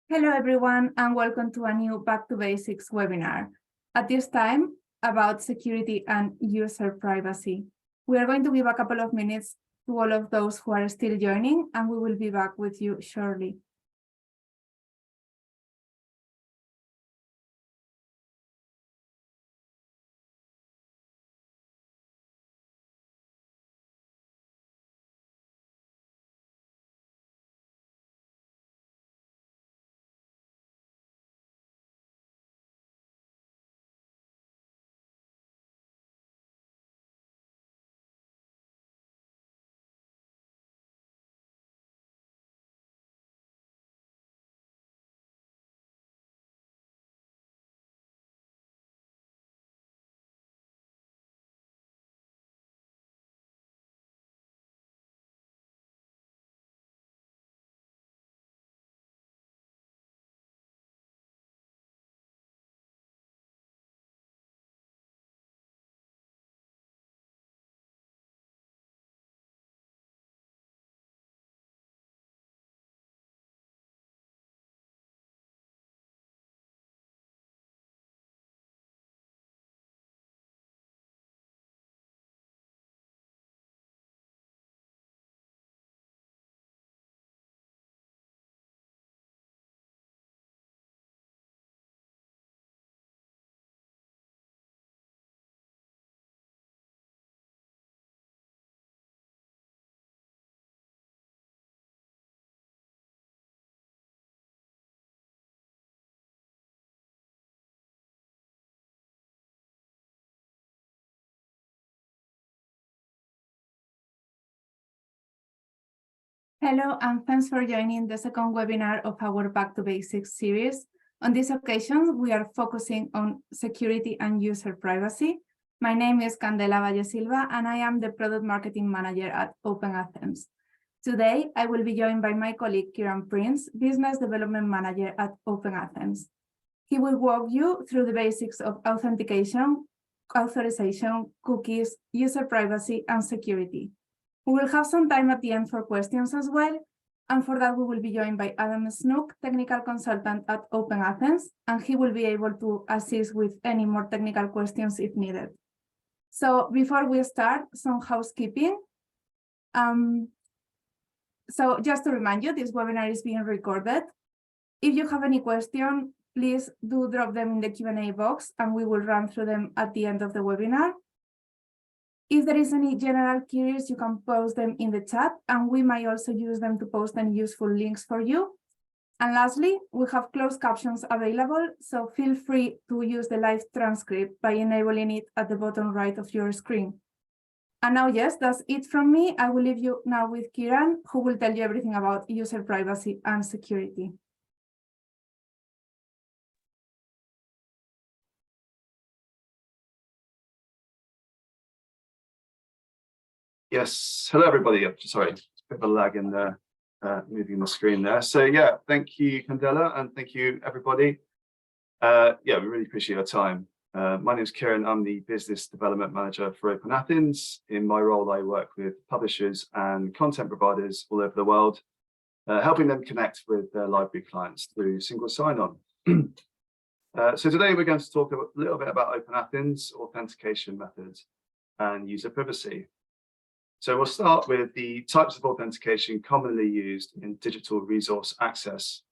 Hello, everyone, and welcome to a new Back to Basics webinar. At this time, about security and user privacy. We are going to give a couple of minutes to all of those who are still joining, and we will be back with you shortly. Hello, and thanks for joining the second webinar of our Back to Basics series. On this occasion, we are focusing on security and user privacy. My name is Candela Valle Silva, and I am the Product Marketing Manager at OpenAthens. Today, I will be joined by my colleague, Kieran Prince, Business Development Manager at OpenAthens. He will walk you through the basics of authentication, authorization, cookies, user privacy, and security. We will have some time at the end for questions as well, and for that we will be joined by Adam Snook, Technical Consultant at OpenAthens, and he will be able to assist with any more technical questions if needed. So before we start, some housekeeping. So just to remind you, this webinar is being recorded. If you have any question, please do drop them in the Q&A box, and we will run through them at the end of the webinar. If there is any general queries, you can post them in the chat, and we might also use them to post any useful links for you. And lastly, we have closed captions available, so feel free to use the live transcript by enabling it at the bottom right of your screen. And now, yes, that's it from me. I will leave you now with Kieran, who will tell you everything about user privacy and security. Yes, hello everybody. Sorry, it's a bit of a lag in the moving the screen there. So yeah, thank you, Candela, and thank you everybody. Yeah, we really appreciate your time. My name is Kieran. I'm the Business Development Manager for OpenAthens. In my role, I work with publishers and content providers all over the world, helping them connect with their library clients through single sign-on. So today we're going to talk a little bit about OpenAthens, authentication methods, and user privacy. So we'll start with the types of authentication commonly used in digital resource access.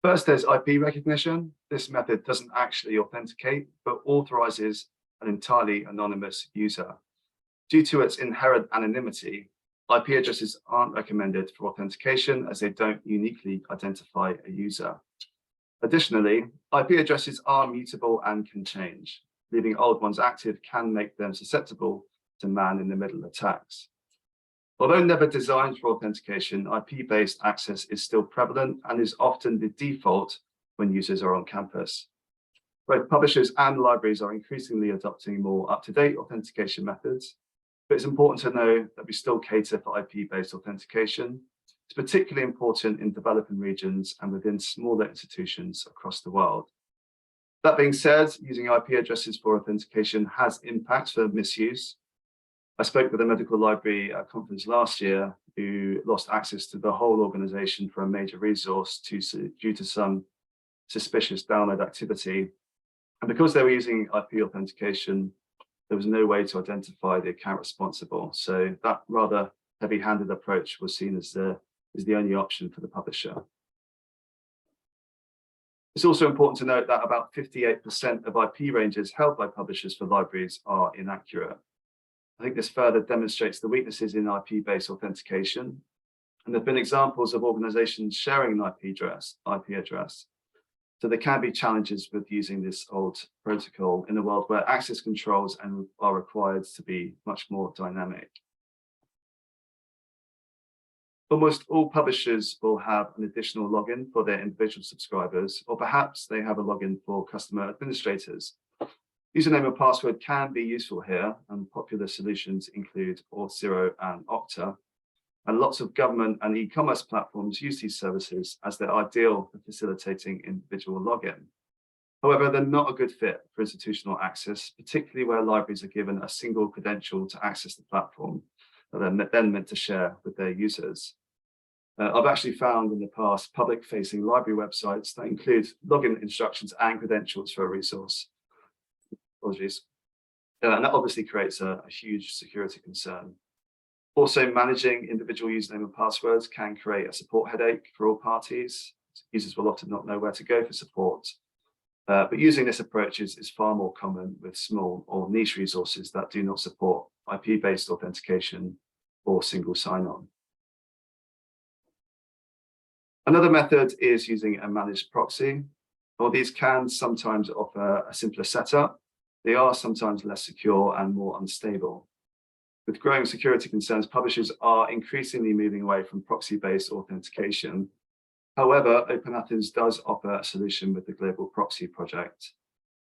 First, there's IP recognition. This method doesn't actually authenticate, but authorizes an entirely anonymous user. Due to its inherent anonymity, IP addresses aren't recommended for authentication as they don't uniquely identify a user. Additionally, IP addresses are mutable and can change. Leaving old ones active can make them susceptible to man-in-the-middle attacks. Although never designed for authentication, IP-based access is still prevalent and is often the default when users are on campus. Both publishers and libraries are increasingly adopting more up-to-date authentication methods, but it's important to know that we still cater for IP-based authentication. It's particularly important in developing regions and within smaller institutions across the world. That being said, using IP addresses for authentication has impacts for misuse. I spoke with a medical library at a conference last year who lost access to the whole organization for a major resource due to some suspicious download activity. And because they were using IP authentication, there was no way to identify the account responsible. So that rather heavy-handed approach was seen as the only option for the publisher. It's also important to note that about 58% of IP ranges held by publishers for libraries are inaccurate. I think this further demonstrates the weaknesses in IP-based authentication. And there have been examples of organizations sharing an IP address. So there can be challenges with using this old protocol in a world where access controls are required to be much more dynamic. Almost all publishers will have an additional login for their individual subscribers, or perhaps they have a login for customer administrators. Username and password can be useful here, and popular solutions include Auth0 and Okta. And lots of government and e-commerce platforms use these services as they're ideal for facilitating individual login. However, they're not a good fit for institutional access, particularly where libraries are given a single credential to access the platform that they're then meant to share with their users. I've actually found in the past public-facing library websites that include login instructions and credentials for a resource. Apologies. And that obviously creates a huge security concern. Also, managing individual username and passwords can create a support headache for all parties. Users will often not know where to go for support. But using this approach is far more common with small or niche resources that do not support IP-based authentication or single sign-on. Another method is using a managed proxy. While these can sometimes offer a simpler setup, they are sometimes less secure and more unstable. With growing security concerns, publishers are increasingly moving away from proxy-based authentication. However, OpenAthens does offer a solution with the Global Proxy project.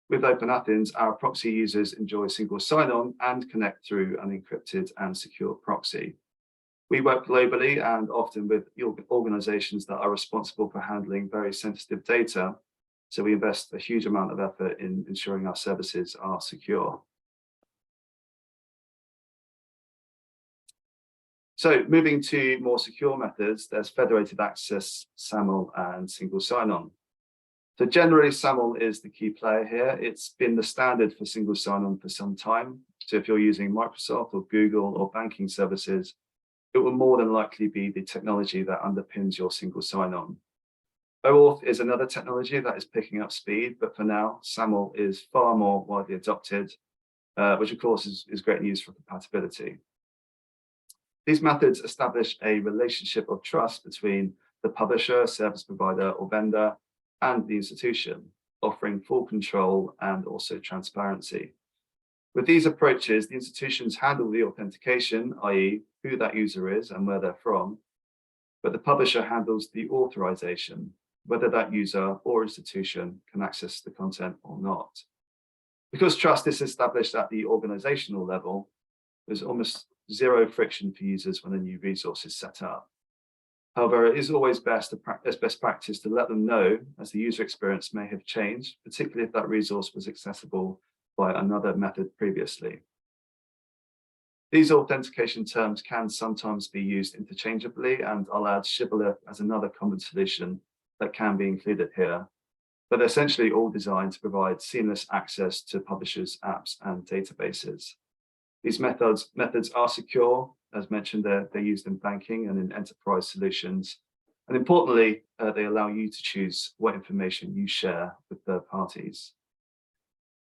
With OpenAthens, our proxy users enjoy single sign-on and connect through an encrypted and secure proxy. We work globally and often with organizations that are responsible for handling very sensitive data, so we invest a huge amount of effort in ensuring our services are secure. So moving to more secure methods, there's federated access, SAML, and single sign-on. So generally, SAML is the key player here. It's been the standard for single sign-on for some time. So if you're using Microsoft or Google or banking services, it will more than likely be the technology that underpins your single sign-on. OAuth is another technology that is picking up speed, but for now, SAML is far more widely adopted, which of course is great news for compatibility. These methods establish a relationship of trust between the publisher, service provider, or vendor, and the institution, offering full control and also transparency. With these approaches, the institutions handle the authentication, i.e., who that user is and where they're from, but the publisher handles the authorization, whether that user or institution can access the content or not. Because trust is established at the organizational level, there's almost zero friction for users when a new resource is set up. However, it is always best practice to let them know, as the user experience may have changed, particularly if that resource was accessible by another method previously. These authentication terms can sometimes be used interchangeably, and I'll add Shibboleth as another common solution that can be included here. But they're essentially all designed to provide seamless access to publishers' apps and databases. These methods are secure. As mentioned, they're used in banking and in enterprise solutions. And importantly, they allow you to choose what information you share with third parties.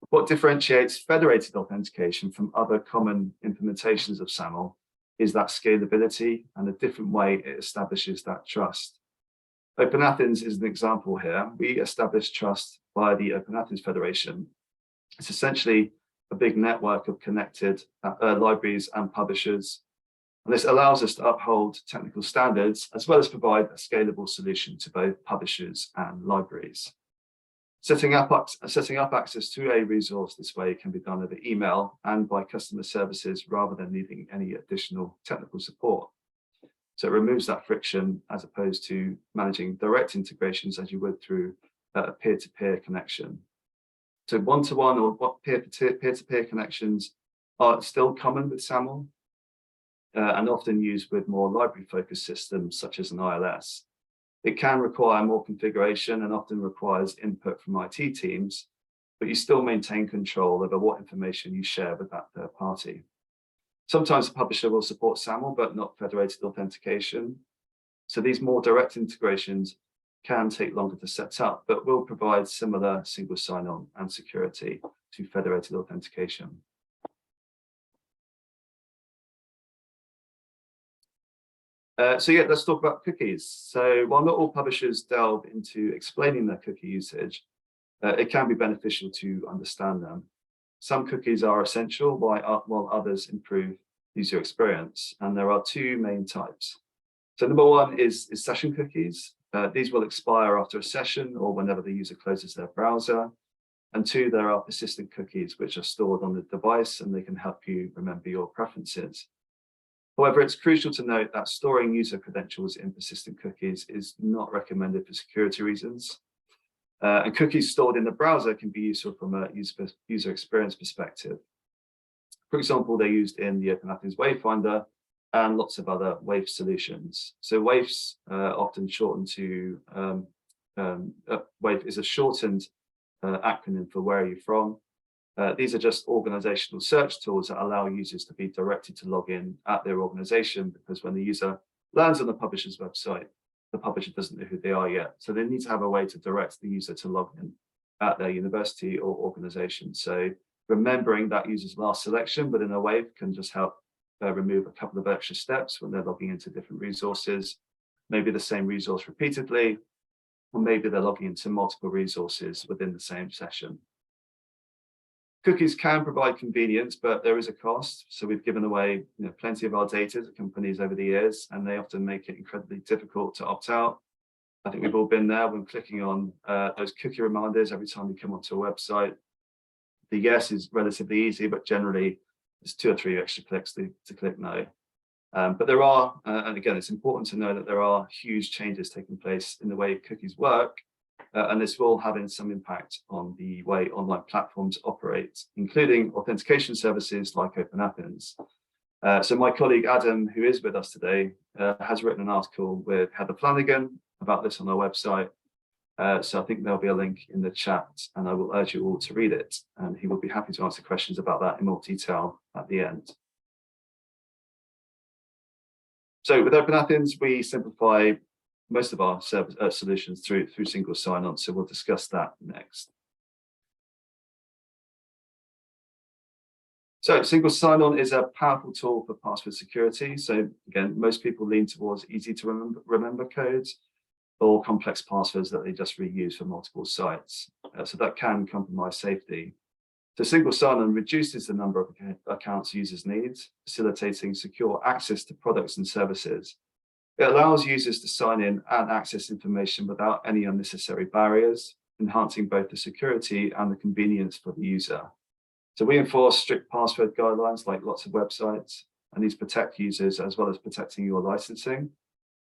What differentiates federated authentication from other common implementations of SAML is that scalability and a different way it establishes that trust. OpenAthens is an example here. We establish trust via the OpenAthens Federation. It's essentially a big network of connected libraries and publishers. And this allows us to uphold technical standards as well as provide a scalable solution to both publishers and libraries. Setting up access to a resource this way can be done over email and by customer services rather than needing any additional technical support. So it removes that friction as opposed to managing direct integrations as you would through a peer-to-peer connection. So one-to-one or peer-to-peer connections are still common with SAML and often used with more library-focused systems such as an ILS. It can require more configuration and often requires input from IT teams, but you still maintain control over what information you share with that third party. Sometimes the publisher will support SAML, but not federated authentication. So these more direct integrations can take longer to set up, but will provide similar single sign-on and security to federated authentication. So yeah, let's talk about cookies. So while not all publishers delve into explaining their cookie usage, it can be beneficial to understand them. Some cookies are essential while others improve user experience, and there are two main types. So number one is session cookies. These will expire after a session or whenever the user closes their browser. And two, there are persistent cookies, which are stored on the device and they can help you remember your preferences. However, it's crucial to note that storing user credentials in persistent cookies is not recommended for security reasons. And cookies stored in the browser can be useful from a user experience perspective. For example, they're used in the OpenAthens Wayfinder and lots of other WAF solutions. So WAFs often shorten to, WAF is a shortened acronym for where are you from. These are just organizational search tools that allow users to be directed to log in at their organization, because when the user lands on the publisher's website, the publisher doesn't know who they are yet. So they need to have a way to direct the user to log in at their university or organization. So remembering that user's last selection within a WAF can just help remove a couple of extra steps when they're logging into different resources, maybe the same resource repeatedly, or maybe they're logging into multiple resources within the same session. Cookies can provide convenience, but there is a cost. So we've given away plenty of our data to companies over the years, and they often make it incredibly difficult to opt out. I think we've all been there when clicking on those cookie reminders every time we come onto a website. The yes is relatively easy, but generally there's 2 or 3 extra clicks to click no. But there are, and again, it's important to know that there are huge changes taking place in the way cookies work. And this will have some impact on the way online platforms operate, including authentication services like OpenAthens. So my colleague Adam, who is with us today, has written an article with Heather Flanagan about this on our website. So I think there'll be a link in the chat, and I will urge you all to read it. And he will be happy to answer questions about that in more detail at the end. So with OpenAthens, we simplify most of our solutions through single sign-on, so we'll discuss that next. So single sign-on is a powerful tool for password security. So again, most people lean towards easy to remember codes or complex passwords that they just reuse for multiple sites. So that can compromise safety. So single sign-on reduces the number of accounts users need, facilitating secure access to products and services. It allows users to sign in and access information without any unnecessary barriers, enhancing both the security and the convenience for the user. So we enforce strict password guidelines like lots of websites, and these protect users as well as protecting your licensing.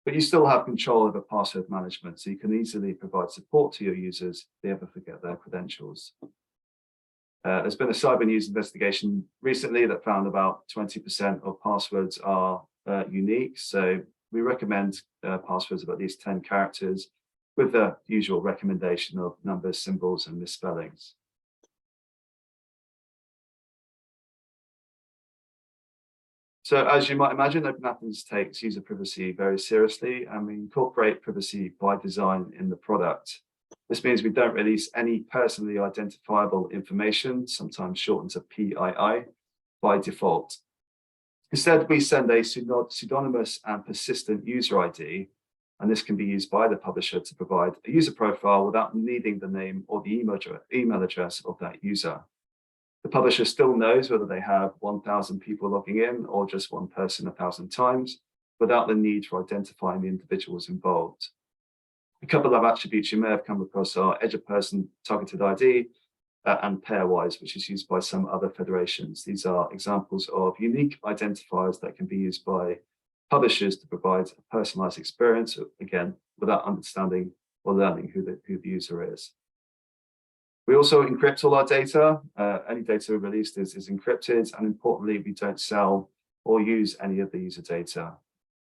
But you still have control over password management, so you can easily provide support to your users if they ever forget their credentials. There's been a cyber news investigation recently that found about 20% of passwords are unique. So we recommend passwords of at least 10 characters with the usual recommendation of numbers, symbols, and misspellings. So as you might imagine, OpenAthens takes user privacy very seriously, and we incorporate privacy by design in the product. This means we don't release any personally identifiable information, sometimes shortened to PII, by default. Instead, we send a pseudonymous and persistent user ID, and this can be used by the publisher to provide a user profile without needing the name or the email address of that user. The publisher still knows whether they have 1,000 people logging in or just one person 1,000 times, without the need for identifying the individuals involved. A couple of attributes you may have come across are edge of person targeted ID and pairwise, which is used by some other federations. These are examples of unique identifiers that can be used by publishers to provide a personalized experience, again, without understanding or learning who the user is. We also encrypt all our data. Any data released is encrypted, and importantly, we don't sell or use any of the user data.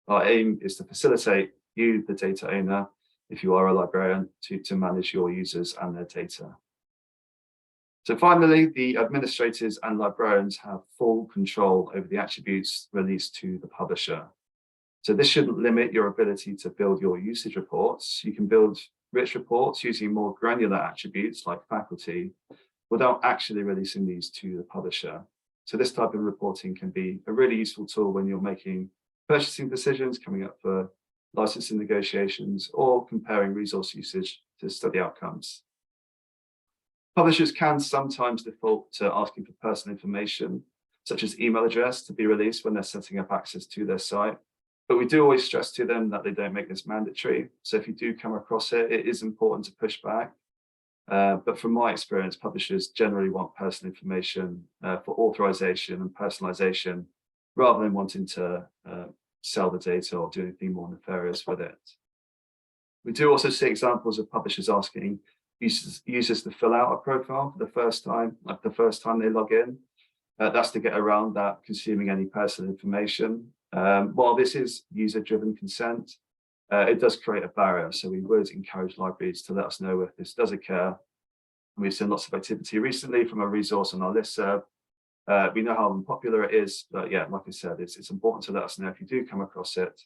Our aim is to facilitate you, the data owner, if you are a librarian, to manage your users and their data. So finally, the administrators and librarians have full control over the attributes released to the publisher. So this shouldn't limit your ability to build your usage reports. You can build rich reports using more granular attributes like faculty without actually releasing these to the publisher. So this type of reporting can be a really useful tool when you're making purchasing decisions, coming up for licensing negotiations, or comparing resource usage to study outcomes. Publishers can sometimes default to asking for personal information, such as email address, to be released when they're setting up access to their site. But we do always stress to them that they don't make this mandatory. So if you do come across it, it is important to push back. But from my experience, publishers generally want personal information for authorization and personalization, rather than wanting to sell the data or do anything more nefarious with it. We do also see examples of publishers asking users to fill out a profile for the first time, like the first time they log in. That's to get around that consuming any personal information. While this is user-driven consent, it does create a barrier. So we would encourage libraries to let us know if this does occur. We've seen lots of activity recently from a resource on our listserv. We know how unpopular it is, but yeah, like I said, it's important to let us know if you do come across it.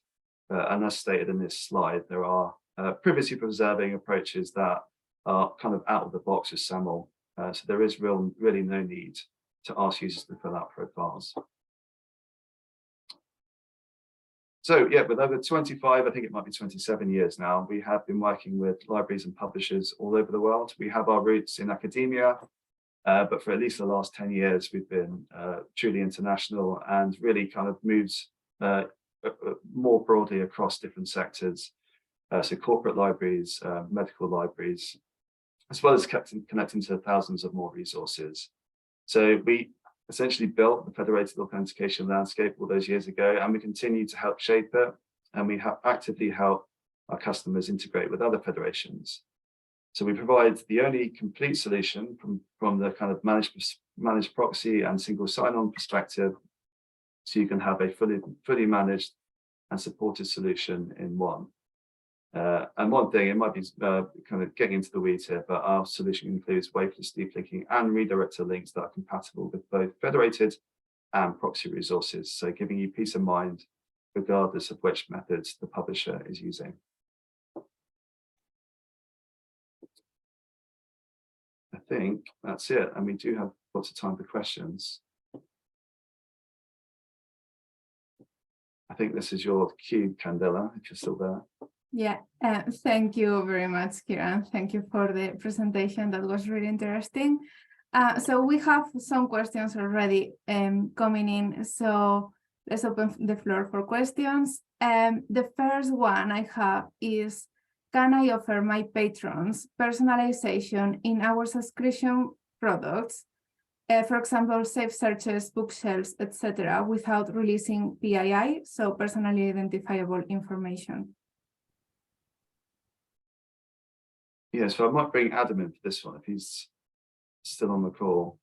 And as stated in this slide, there are privacy-preserving approaches that are kind of out of the box with SAML. So there is really no need to ask users to fill out profiles. So yeah, with over 25, I think it might be 27 years now, we have been working with libraries and publishers all over the world. We have our roots in academia, but for at least the last 10 years, we've been truly international and really kind of moved more broadly across different sectors. So corporate libraries, medical libraries, as well as connecting to thousands of more resources. So we essentially built the federated authentication landscape all those years ago, and we continue to help shape it. And we have actively help our customers integrate with other federations. So we provide the only complete solution from the kind of managed proxy and single sign-on perspective. So you can have a fully managed and supported solution in one. And one thing, it might be kind of getting into the weeds here, but our solution includes waveless deep linking and redirector links that are compatible with both federated and proxy resources. So giving you peace of mind, regardless of which methods the publisher is using. I think that's it. And we do have lots of time for questions. I think this is your cue, Candela, if you're still there. Yeah, thank you very much, Kieran. Thank you for the presentation. That was really interesting. So we have some questions already coming in. So let's open the floor for questions. The first one I have is, can I offer my patrons personalization in our subscription products? For example, safe searches, bookshelves, etc., without releasing PII, so personally identifiable information. Yeah, so I might bring Adam in for this one if he's still on the call.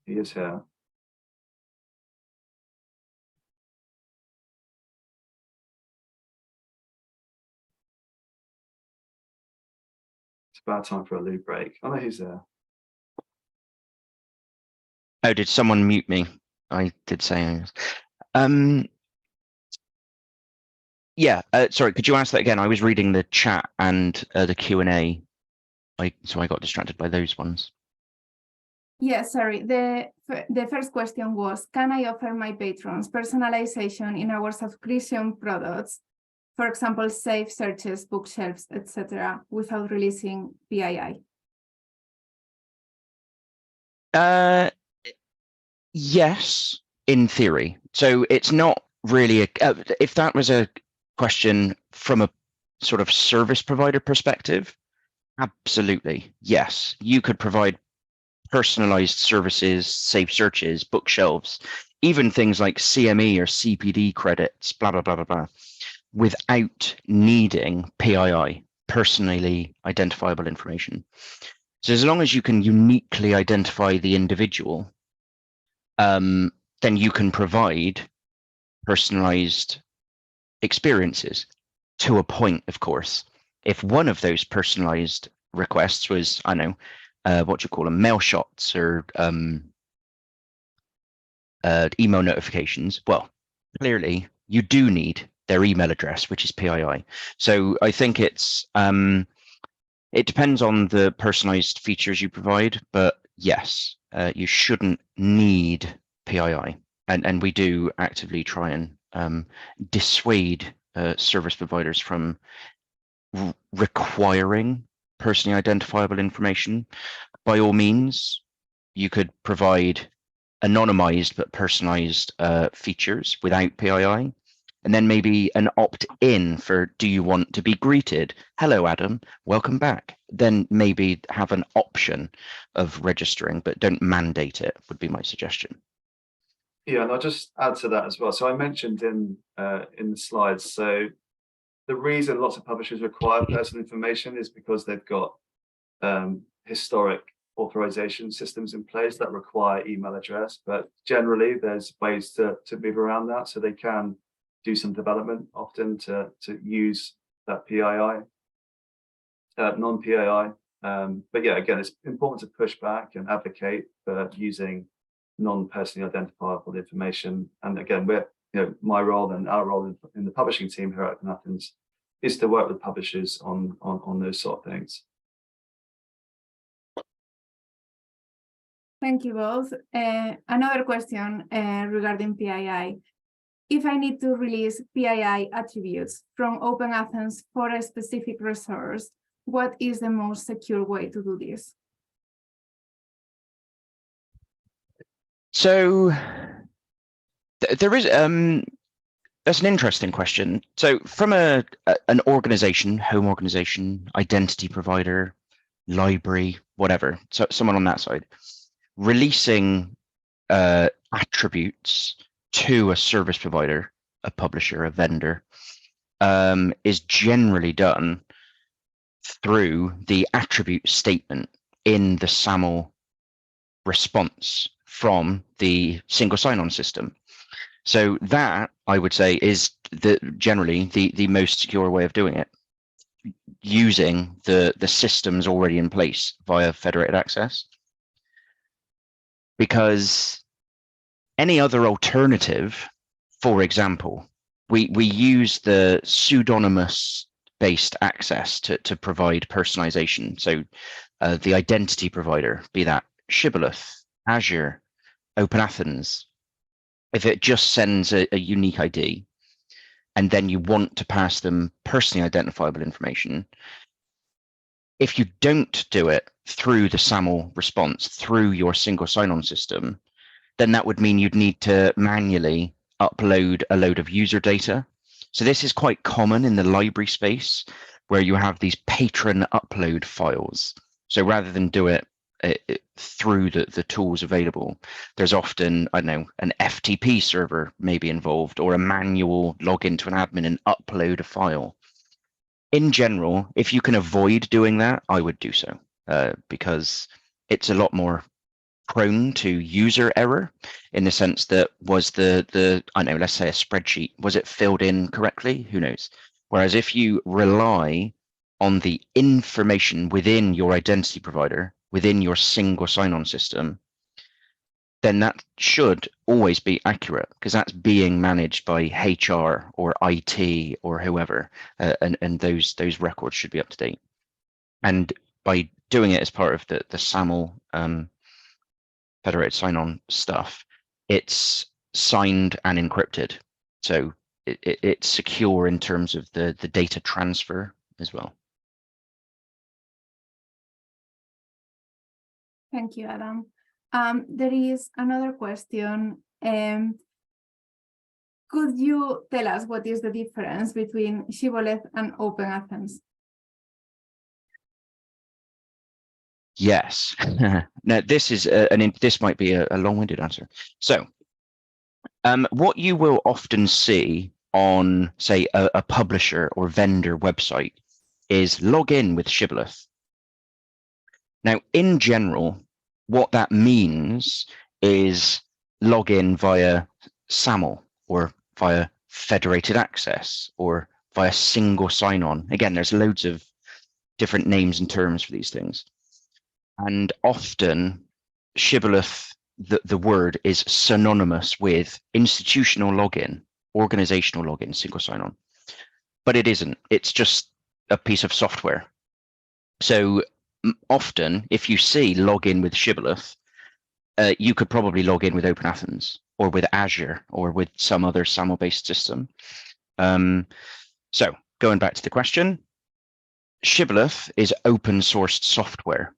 He is here. It's about time for a loo break. Oh no, he's there. Oh, did someone mute me? I did say. Yeah, sorry, could you ask that again? I was reading the chat and the Q&A, so I got distracted by those ones. Yeah, sorry. The first question was, can I offer my patrons personalization in our subscription products, for example, safe searches, bookshelves, etc., without releasing PII? Yes, in theory. So it's not really if that was a question from a sort of service provider perspective, absolutely, yes. You could provide personalized services, safe searches, bookshelves, even things like CME or CPD credits, blah, blah, blah, blah, blah, without needing PII, personally identifiable information. So as long as you can uniquely identify the individual, then you can provide personalized experiences to a point, of course. If one of those personalized requests was, I know, what do you call them, mail shots or email notifications, well, clearly you do need their email address, which is PII. So I think it depends on the personalized features you provide, but yes, you shouldn't need PII. And we do actively try and dissuade service providers from requiring personally identifiable information. By all means, you could provide anonymized but personalized features without PII. And then maybe an opt-in for, do you want to be greeted? Hello, Adam, welcome back. Then maybe have an option of registering, but don't mandate it, would be my suggestion. Yeah, and I'll just add to that as well. So I mentioned in the slides, so the reason lots of publishers require personal information is because they've got historic authorization systems in place that require email address, but generally there's ways to move around that, so they can do some development often to use that PII, non-PII. But yeah, again, it's important to push back and advocate for using non-personally identifiable information. And again, my role and our role in the publishing team here at OpenAthens is to work with publishers on those sort of things. Thank you both. Another question regarding PII. If I need to release PII attributes from OpenAthens for a specific resource, what is the most secure way to do this? So there is that's an interesting question. So from an organization, home organization, identity provider, library, whatever, so someone on that side, releasing attributes to a service provider, a publisher, a vendor, is generally done through the attribute statement in the SAML response from the single sign-on system. So that, I would say, is generally the most secure way of doing it, using the systems already in place via federated access. Because any other alternative, for example, we use the pseudonymous based access to provide personalization. So the identity provider, be that Shibboleth, Azure, OpenAthens, if it just sends a unique ID and then you want to pass them personally identifiable information, if you don't do it through the SAML response, through your single sign-on system, then that would mean you'd need to manually upload a load of user data. So this is quite common in the library space where you have these patron upload files. So rather than do it through the tools available, there's often, I don't know, an FTP server maybe involved, or a manual login to an admin and upload a file. In general, if you can avoid doing that, I would do so, because it's a lot more prone to user error, in the sense that was the I don't know, let's say a spreadsheet, was it filled in correctly? Who knows? Whereas if you rely on the information within your identity provider, within your single sign-on system, then that should always be accurate, because that's being managed by HR or IT or whoever, and those records should be up to date. And by doing it as part of the SAML federated sign-on stuff, it's signed and encrypted, so it's secure in terms of the data transfer as well. Thank you, Adam. There is another question. Could you tell us what is the difference between Shibboleth and OpenAthens? Yes. Now this is this might be a long-winded answer. So what you will often see on, say, a publisher or vendor website is log in with Shibboleth. Now, in general, what that means is log in via SAML or via federated access or via single sign-on. Again, there's loads of different names and terms for these things. And often Shibboleth, the word is synonymous with institutional login, organizational login, single sign-on. But it isn't. It's just a piece of software. So often, if you see login with Shibboleth, you could probably log in with OpenAthens or with Azure or with some other SAML-based system. So going back to the question, Shibboleth is open sourced software,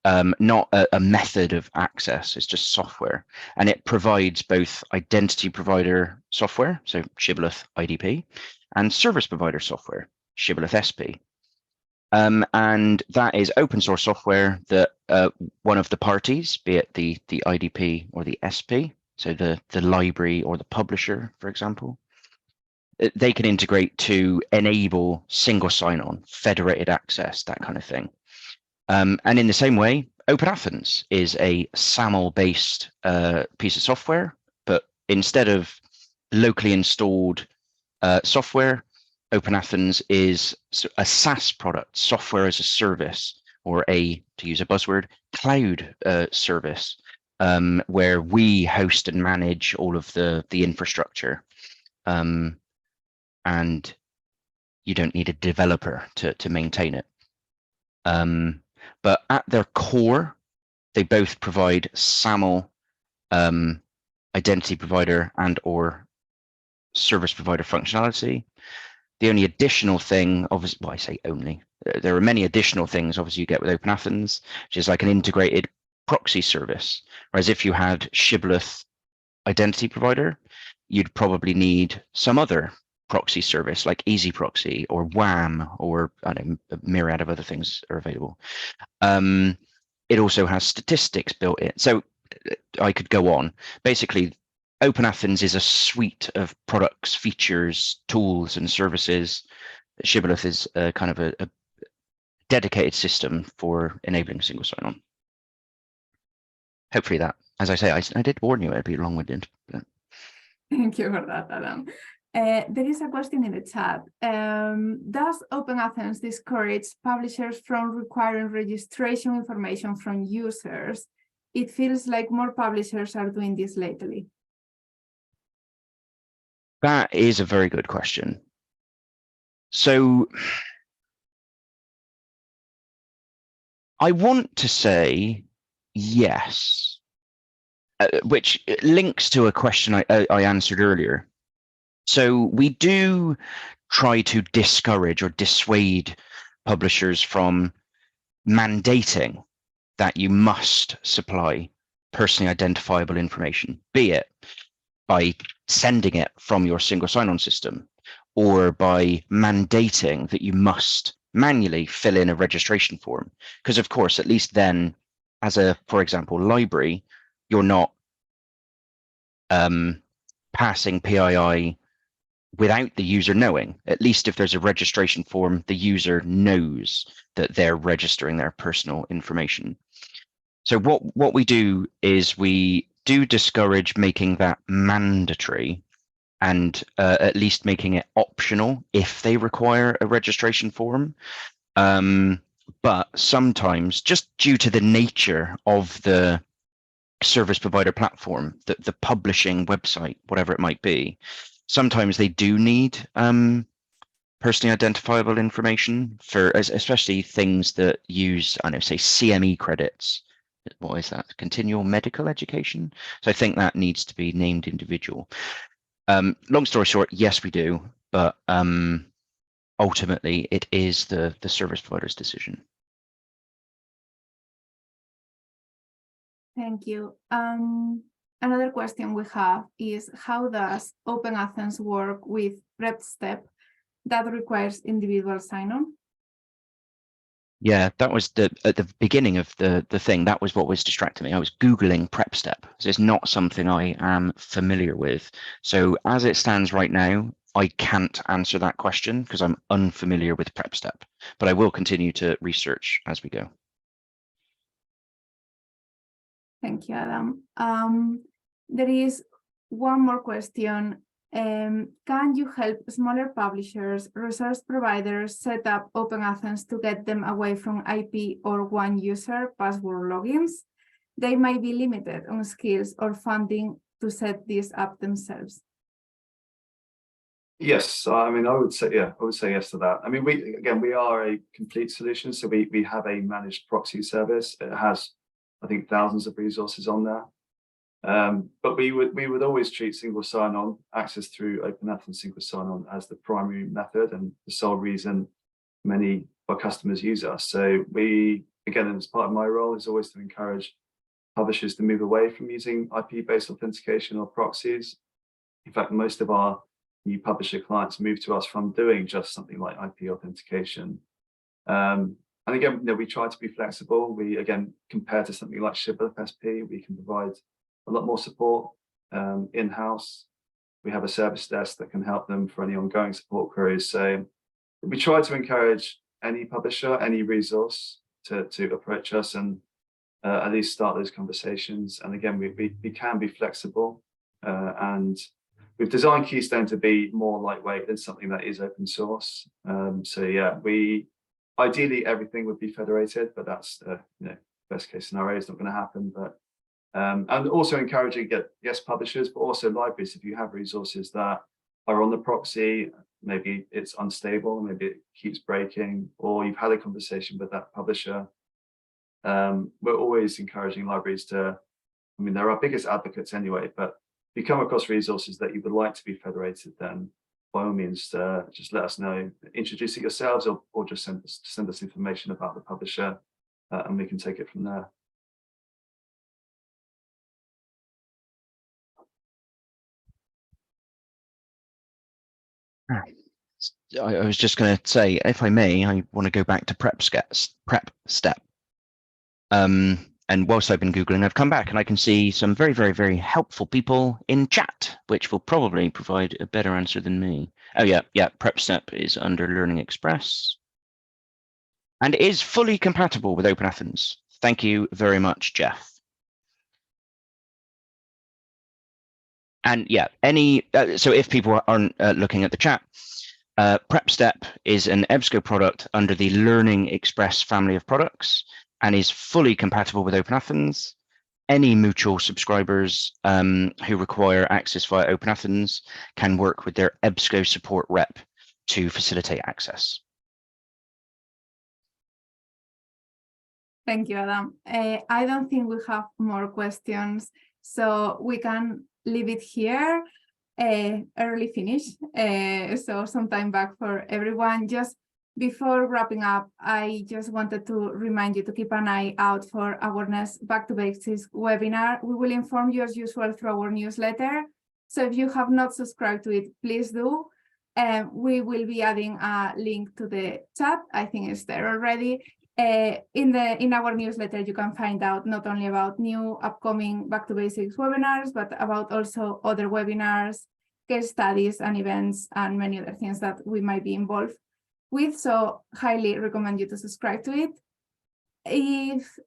not a method of access. It's just software, and it provides both identity provider software, so Shibboleth IDP, and service provider software, Shibboleth SP. And that is open source software that one of the parties, be it the IDP or the SP, so the library or the publisher, for example, they can integrate to enable single sign-on, federated access, that kind of thing. And in the same way, OpenAthens is a SAML-based piece of software, but instead of locally installed software, OpenAthens is a SaaS product, software as a service, or to use a buzzword, cloud service, where we host and manage all of the infrastructure. And you don't need a developer to maintain it. But at their core, they both provide SAML identity provider and or service provider functionality. The only additional thing, obviously, well, I say only, there are many additional things obviously you get with OpenAthens, which is like an integrated proxy service. Whereas if you had Shibboleth identity provider, you'd probably need some other proxy service like Easy Proxy or WAM, or I don't know, a myriad of other things are available. It also has statistics built in. So I could go on. Basically, OpenAthens is a suite of products, features, tools, and services. Shibboleth is kind of a dedicated system for enabling single sign-on. Hopefully that, as I say, I did warn you it'd be long-winded. But... Thank you for that, Adam. There is a question in the chat. Does OpenAthens discourage publishers from requiring registration information from users? It feels like more publishers are doing this lately. That is a very good question. So I want to say yes, which links to a question I answered earlier. So we do try to discourage or dissuade publishers from mandating that you must supply personally identifiable information, be it by sending it from your single sign-on system or by mandating that you must manually fill in a registration form. Because of course, at least then, as a, for example, library, you're not passing PII without the user knowing. At least if there's a registration form, the user knows that they're registering their personal information. So what we do is we do discourage making that mandatory, and at least making it optional if they require a registration form. But sometimes, just due to the nature of the service provider platform, the publishing website, whatever it might be, sometimes they do need personally identifiable information for, especially things that use, I don't know, say CME credits. What is that? Continual medical education. So I think that needs to be named individual. Long story short, yes, we do, but ultimately it is the service provider's decision. Thank you. Another question we have is, how does OpenAthens work with PrepStep that requires individual sign-on? Yeah, that was at the beginning of the thing. That was what was distracting me. I was Googling PrepStep. So it's not something I am familiar with. So as it stands right now, I can't answer that question because I'm unfamiliar with PrepStep, but I will continue to research as we go. Thank you, Adam. There is one more question. Can you help smaller publishers, resource providers set up OpenAthens to get them away from IP or one user password logins? They might be limited on skills or funding to set this up themselves. Yes, I mean, I would say yes to that. I mean, we are a complete solution, so we have a managed proxy service. It has, I think, thousands of resources on there. But we would always treat single sign-on access through OpenAthens single sign-on as the primary method and the sole reason many of our customers use us. So we, again, as part of my role, is always to encourage publishers to move away from using IP-based authentication or proxies. In fact, most of our new publisher clients move to us from doing just something like IP authentication. And again, we try to be flexible. We, again, compared to something like Shibboleth SP, we can provide a lot more support in-house. We have a service desk that can help them for any ongoing support queries. So we try to encourage any publisher, any resource to approach us and at least start those conversations. And again, we can be flexible and we've designed Keystone to be more lightweight than something that is open source. So yeah, ideally everything would be federated, but that's best case scenario. It's not going to happen. But and also encouraging yes publishers, but also libraries. If you have resources that are on the proxy, maybe it's unstable, maybe it keeps breaking, or you've had a conversation with that publisher. We're always encouraging libraries to. I mean, they're our biggest advocates anyway, but if you come across resources that you would like to be federated, then by all means, just let us know, introduce it yourselves or just send us information about the publisher and we can take it from there. I was just going to say, if I may, I want to go back to prep step. And whilst I've been Googling, I've come back and I can see some very, very, very helpful people in chat, which will probably provide a better answer than me. Oh yeah, prep step is under Learning Express and is fully compatible with OpenAthens. Thank you very much, Jeff. And yeah, so if people aren't looking at the chat, Prep Step is an EBSCO product under the Learning Express family of products and is fully compatible with OpenAthens. Any mutual subscribers who require access via OpenAthens can work with their EBSCO support rep to facilitate access. Thank you, Adam. I don't think we have more questions, so we can leave it here. Early finish, so some time back for everyone. Just before wrapping up, I just wanted to remind you to keep an eye out for Awareness Back to Basics webinar. We will inform you as usual through our newsletter. So if you have not subscribed to it, please do. We will be adding a link to the chat. I think it's there already. In our newsletter, you can find out not only about new upcoming Back to Basics webinars, but about also other webinars, case studies and events, and many other things that we might be involved with. So highly recommend you to subscribe to it. If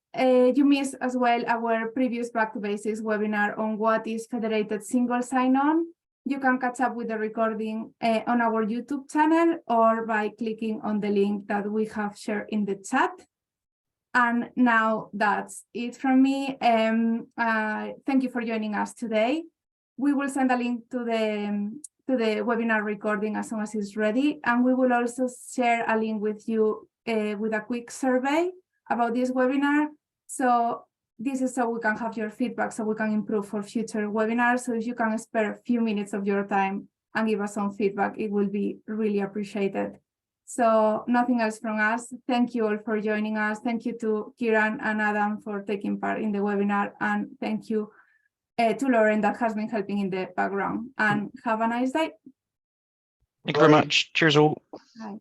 you missed as well our previous Back to Basics webinar on what is federated single sign-on, you can catch up with the recording on our YouTube channel or by clicking on the link that we have shared in the chat. And now that's it from me. Thank you for joining us today. We will send a link to the webinar recording as soon as it's ready. And we will also share a link with you with a quick survey about this webinar. So this is so we can have your feedback so we can improve for future webinars. So if you can spare a few minutes of your time and give us some feedback, it will be really appreciated. So nothing else from us. Thank you all for joining us. Thank you to Kieran and Adam for taking part in the webinar. And thank you to Lauren that has been helping in the background. And have a nice day. Thank you very much. Cheers all. Bye.